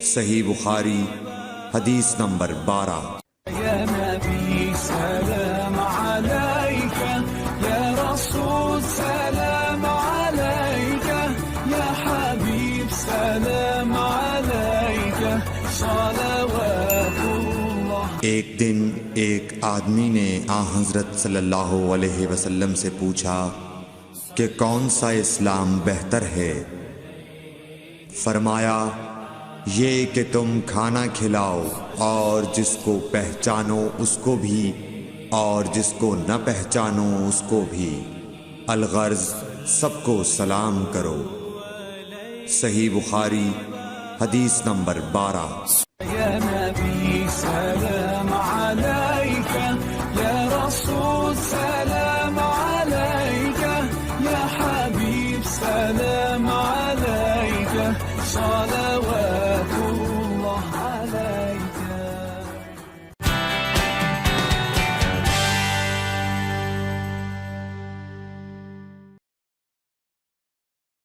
صحیح بخاری حدیث نمبر 12۔ یا نبی سلام علیک، یا رسول سلام علیک، یا حبیب سلام علیک، صلوات اللہ۔ ایک دن ایک آدمی نے حضرت صلی اللہ علیہ وسلم سے پوچھا کہ کون سا اسلام بہتر ہے؟ فرمایا یہ کہ تم کھانا کھلاؤ اور جس کو پہچانو اس کو بھی اور جس کو نہ پہچانو اس کو بھی، الغرض سب کو سلام کرو۔ صحیح بخاری حدیث نمبر 12۔ یا نبی سلام